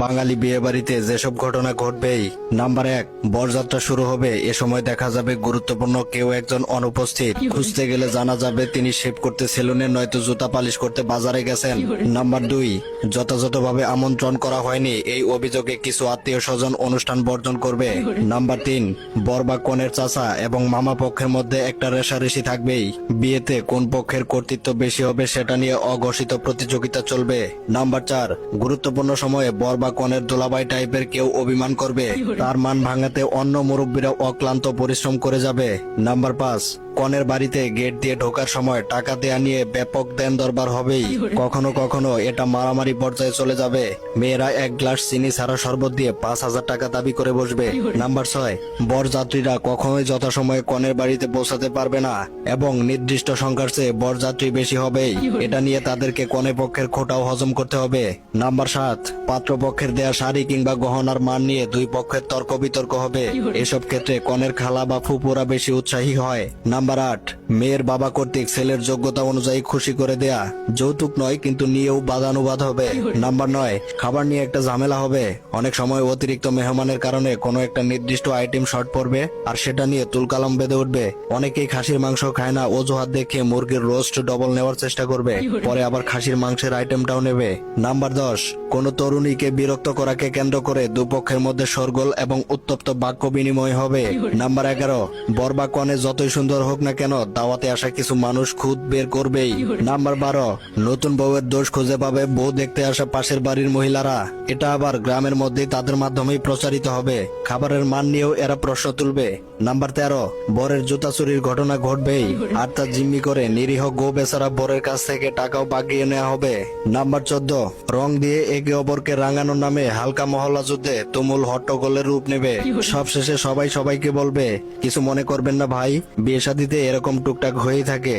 বাঙালি বিয়ে বাড়িতে যেসব ঘটনা ঘটবেই। নাম্বার 1, বরযাত্রা শুরু হবে। এ সময় দেখা যাবে গুরুত্বপূর্ণ কেউ একজন অনুপস্থিত। খুঁজতে গেলে জানা যাবে তিনি শেভ করতে সেলুনে নয়তো জুতা পালিশ করতে বাজারে গেছেন। নাম্বার 2, যথাযথভাবে আমন্ত্রণ করা হয়নি এই অভিযোগে কিছু আত্মীয় স্বজন অনুষ্ঠান বর্জন করবে। নাম্বার 3, বর বা কনের চাচা এবং মামা পক্ষের মধ্যে একটা রেষারেষি থাকবেই। বিয়েতে কোন পক্ষের কর্তৃত্ব বেশি হবে সেটা নিয়ে অঘোষিত প্রতিযোগিতা চলবে। নাম্বার 4, গুরুত্বপূর্ণ সময়ে বর বা কনের দোলাভাই টাইপের কেউ অভিমান করবে। তার মান ভাঙাতে অন্য মুরব্বীরা অক্লান্ত পরিশ্রম করে যাবে। নাম্বার 5, কনের বাড়িতে গেট দিয়ে ঢোকার সময় টাকা দেয়া নিয়ে ব্যাপক দেন দরবার হবেই। কখনো কখনো এটা মারামারি পর্যায়ে চলে যাবে। মেয়েরা 1 গ্লাস চিনি ছাড়া শরবত দিয়ে 5,000 টাকা দাবি করে বসবে। নাম্বার 6, বরযাত্রীরা কখনোই যথাসময়ে কনের বাড়িতে পৌঁছাতে পারবে না এবং নির্দিষ্ট সংখ্যার চেয়ে বরযাত্রী বেশি হবেই। এটা নিয়ে তাদেরকে কনে পক্ষের খোটাও হজম করতে হবে। নাম্বার 7, পাত্রপক্ষের দেয়া শাড়ি কিংবা গহনার মান নিয়ে দুই পক্ষের তর্ক বিতর্ক হবে। এসব ক্ষেত্রে কনের খালা বা ফুপুরা বেশি উৎসাহী হয়। নাম্বার 8, মেয়ের বাবা কর্তৃক ছেলের যোগ্যতা অনুযায়ী খুশি করে দেয়া। যৌতুক নয় কিন্তু নিয়েও বাদানুবাদ হবে। নাম্বার 9, খাবার নিয়ে একটা ঝামেলা হবে। অনেক সময় অতিরিক্ত মেহমানের কারণে কোনো একটা নির্দিষ্ট আইটেম শর্ট পড়বে আর সেটা নিয়ে তুলকালাম বেঁধে উঠবে। অনেকেই খাসির মাংস খায় না অজুহাত দেখে মুরগির রোস্ট ডবল নেওয়ার চেষ্টা করবে, পরে আবার খাসির মাংসের আইটেমটাও নেবে। নাম্বার 10, কোন তরুণীকে বিরক্ত করাকে কেন্দ্র করে দুপক্ষের মধ্যে শোরগোল এবং উত্তপ্ত বাক্য বিনিময় হবে। নাম্বার 11, বর বা কনে যতই সুন্দর হোক না কেন দাওয়াতে আসা কিছু মানুষ খুদ বের করবেই। নাম্বার 12, নতুন বউয়ের দোষ খুঁজে পাবে বউ দেখতে আসা পাশের বাড়ির মহিলারা। এটা আবার গ্রামের মধ্যেই তাদের মাধ্যমেই প্রচারিত হবে। খাবারের মান নিয়েও এরা প্রশ্ন তুলবে। নাম্বার 13, বরের জুতা চুরির ঘটনা ঘটবেই আর তা জিম্মি করে নিরীহ গো বেচারা বরের কাছ থেকে টাকাও বাগিয়ে নেওয়া হবে। নাম্বার 14, রং দিয়ে একে অপরকে রাঙানোর নামে হালকা মহল্লা যুদ্ধে তুমুল হট্টগোলের রূপ নেবে। সবশেষে সবাই সবাইকে বলবে, কিছু মনে করবেন না ভাই, বিয়ে শাদীতে এরকম টুকটাক হয়েই থাকে,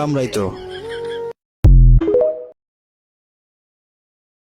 আমরাই তো।